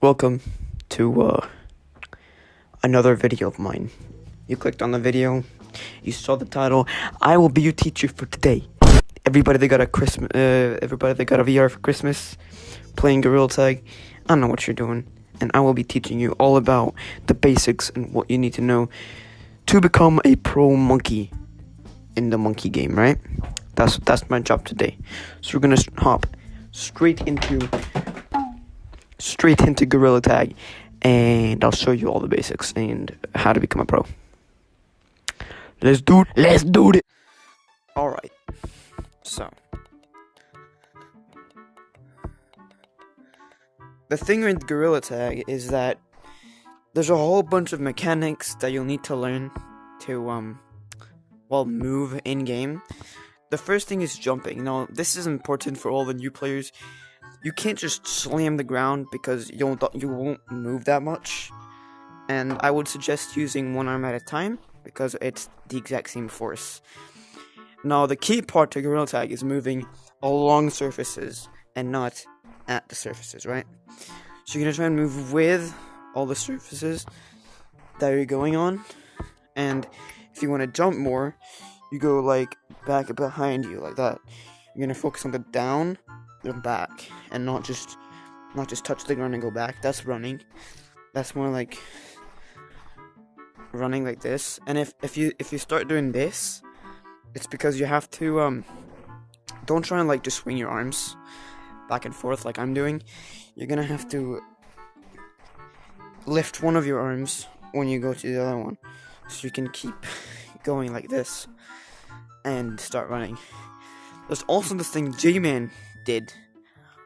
Welcome to another video of mine. You clicked on the video, you saw the title. I will be your teacher for today. Everybody that got a VR for Christmas, playing gorilla tag, I know what you're doing, and I will be teaching you all about the basics and what you need to know to become a pro monkey in the monkey game, right? That's my job today. So we're gonna hop straight into gorilla tag, and I'll show you all the basics and how to become a pro. Let's do it. All right. So the thing with gorilla tag is that there's a whole bunch of mechanics that you'll need to learn to move in game. The first thing is jumping. Now, this is important for all the new players. You can't just slam the ground because you won't move that much. And I would suggest using one arm at a time because it's the exact same force. Now, the key part to gorilla tag is moving along surfaces and not at the surfaces, right? So you're gonna try and move with all the surfaces that you're going on. And if you want to jump more, you go like back behind you like that. You're gonna focus on the down and back, and not just touch the ground and go back. That's running. That's more like running like this. And if you start doing this, it's because you have to don't try and like just swing your arms back and forth like I'm doing. You're gonna have to lift one of your arms when you go to the other one, so you can keep going like this and start running. There's also this thing J-Man did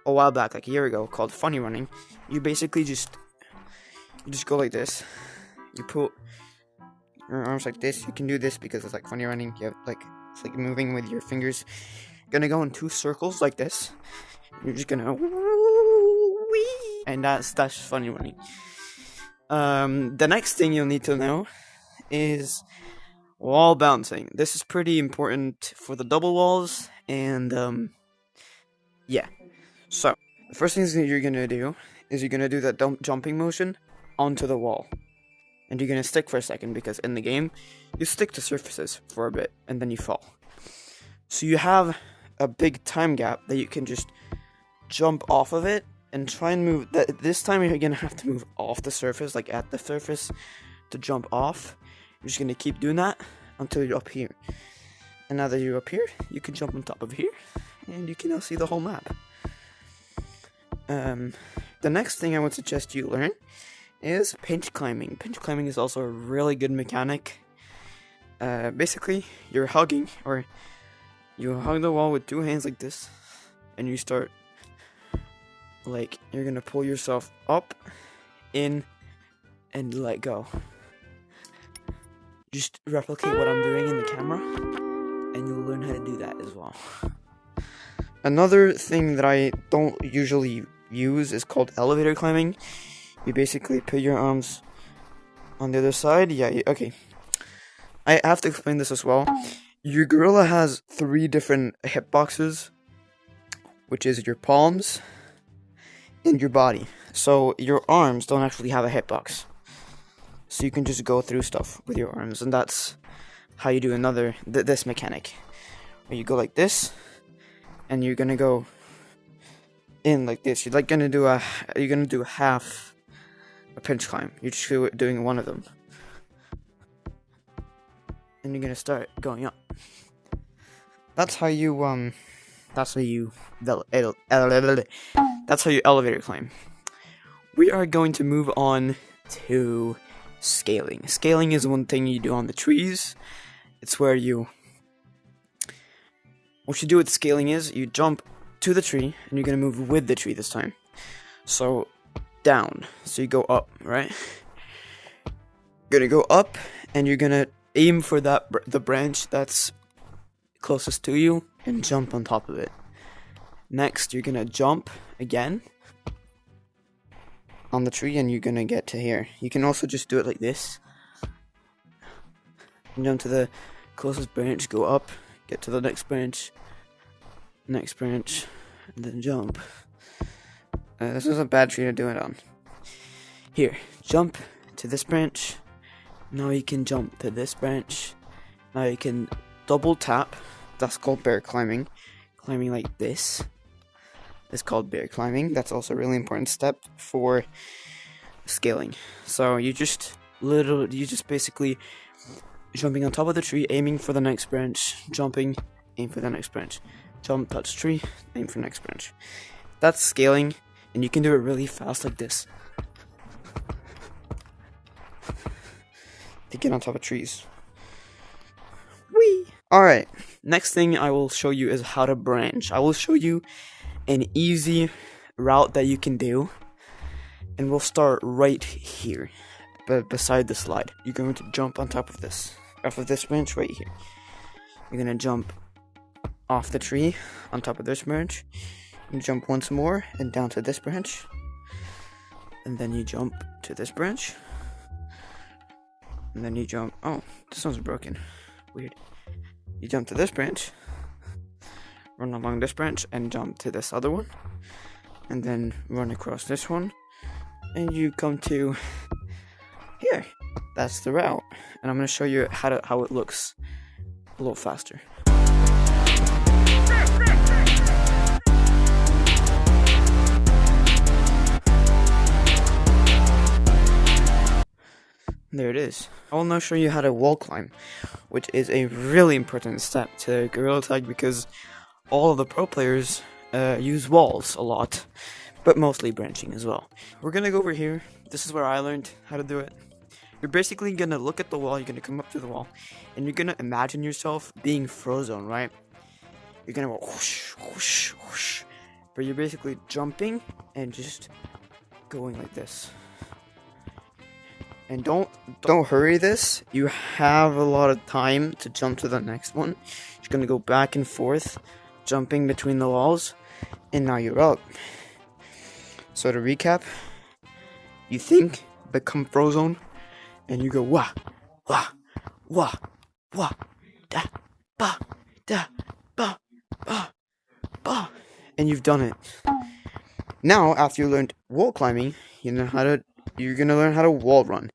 a while back, like a year ago, called funny running. You basically just go like this. You put your arms like this. You can do this because it's like funny running. You have it's like moving with your fingers. You're gonna go in two circles like this. You're just gonna wee, and that's funny running. The next thing you'll need to know is wall bouncing. This is pretty important for the double walls, and yeah. So the first thing that you're gonna do is you're gonna do that jumping motion onto the wall, and you're gonna stick for a second because in the game you stick to surfaces for a bit and then you fall. So you have a big time gap that you can just jump off of it and try and move. This time you're gonna have to move off the surface, like at the surface, to jump off. You're just gonna keep doing that until you're up here. And now that you're up here, you can jump on top of here, and you can now see the whole map. The next thing I would suggest you learn is pinch climbing. Pinch climbing is also a really good mechanic. Basically, you're hugging, or you hug the wall with two hands like this, and you start, like, you're gonna pull yourself up, in, and let go. Just replicate what I'm doing in the camera, and you'll learn how to do that as well. Another thing that I don't usually use is called elevator climbing. You basically put your arms on the other side. Okay. I have to explain this as well. Your gorilla has 3 different hitboxes, which is your palms and your body. So your arms don't actually have a hitbox. So you can just go through stuff with your arms, and that's how you do this mechanic, where you go like this, and you're gonna go in like this. You're gonna do half a pinch climb. You're just doing one of them, and you're gonna start going up. That's how you elevator climb. We are going to move on to scaling. Scaling is one thing you do on the trees. It's where what you do with scaling is you jump to the tree, and you're gonna move with the tree this time. So down, so you go up, right? You're gonna go up, and you're gonna aim for the branch that's closest to you and jump on top of it. Next, you're gonna jump again on the tree, and you're gonna get to here. You can also just do it like this. Jump to the closest branch, go up, get to the next branch, and then jump. This is a bad tree to do it on. Here, jump to this branch. Now you can jump to this branch. Now you can double tap. That's called bear climbing. Climbing like this is called bear climbing. That's also a really important step for scaling. So you just basically jumping on top of the tree, aiming for the next branch, jumping, aim for the next branch, jump, touch tree, aim for next branch. That's scaling, and you can do it really fast like this to get on top of trees. Whee! Alright, next thing I will show you is how to branch. I will show you an easy route that you can do, and we'll start right here, but beside the slide. You're going to jump on top of this, off of this branch right here. You're going to jump off the tree, on top of this branch. You jump once more, and down to this branch. And then you jump to this branch. And then you jump, oh, this one's broken. Weird. You jump to this branch, run along this branch, and jump to this other one. And then run across this one. And you come to here. That's the route. And I'm going to show you how it looks a little faster. There it is. I will now show you how to wall climb, which is a really important step to gorilla tag because all of the pro players use walls a lot, but mostly branching as well. We're gonna go over here. This is where I learned how to do it. You're basically gonna look at the wall, you're gonna come up to the wall, and you're gonna imagine yourself being frozen, right? You're gonna go whoosh, whoosh, whoosh, but you're basically jumping and just going like this. And don't hurry this. You have a lot of time to jump to the next one. You're gonna go back and forth, jumping between the walls, and now you're up. So to recap, you think, become frozen, and you go wah, wah, wah, wah, da, ba, da, ba, ba, ba, and you've done it. Now, after you learned wall climbing, you're gonna learn how to wall run.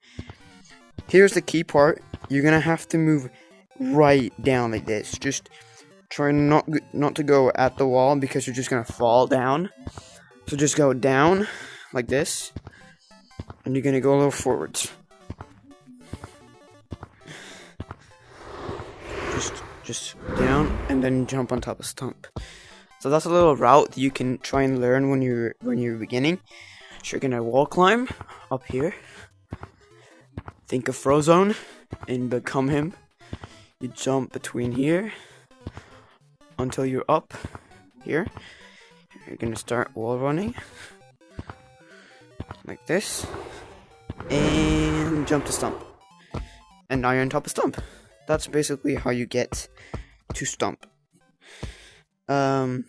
Here's the key part. You're gonna have to move right down like this. Just try not to go at the wall because you're just gonna fall down. So just go down like this, and you're gonna go a little forwards. Just down, and then jump on top of Stump. So that's a little route that you can try and learn when you're beginning. So you're gonna wall climb up here. Think of Frozone and become him. You jump between here until you're up here. You're gonna start wall running like this, and jump to Stump. And now you're on top of Stump. That's basically how you get to Stump. I'm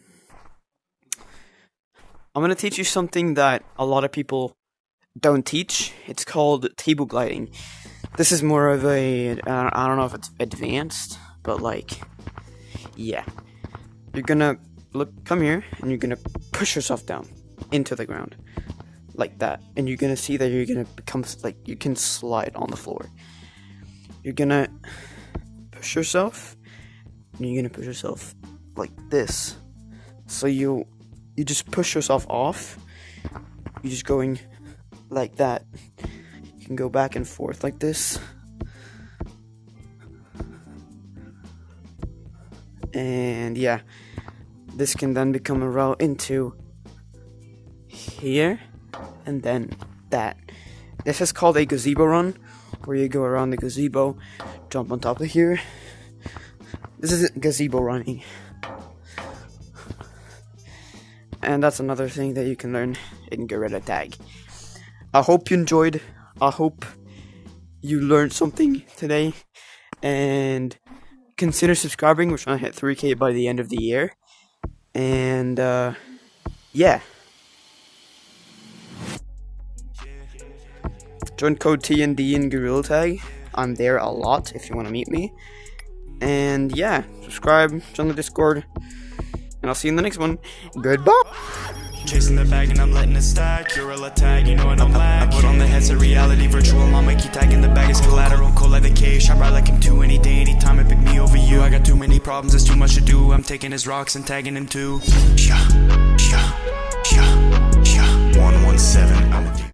gonna teach you something that a lot of people don't teach. It's called table gliding. This is more of a, I don't know if it's advanced, but like, yeah. You're gonna come here, and you're gonna push yourself down into the ground, like that. And you're gonna see that you're gonna become, like, you can slide on the floor. You're gonna push yourself, and you're gonna push yourself like this. So you just push yourself off. You're just going like that. You can go back and forth like this. And yeah, this can then become a route into here, and then that. This is called a gazebo run, where you go around the gazebo, jump on top of here. This is gazebo running. And that's another thing that you can learn in Gorilla Tag. I hope you enjoyed. I hope you learned something today. And consider subscribing. We're trying to hit 3K by the end of the year. And, yeah. Join code TND in Gorilla Tag. I'm there a lot if you want to meet me. And, yeah. Subscribe. Join the Discord. And I'll see you in the next one. Goodbye. Chasing the bag and I'm letting it stack. Gorilla tag, you know what I'm like. I put on the headset, reality virtual. On my key tag in the bag is collateral. Cold like the cage, I ride like him too. Any day, anytime, it pick me over you. I got too many problems, there's too much to do. I'm taking his rocks and tagging him too. Yeah.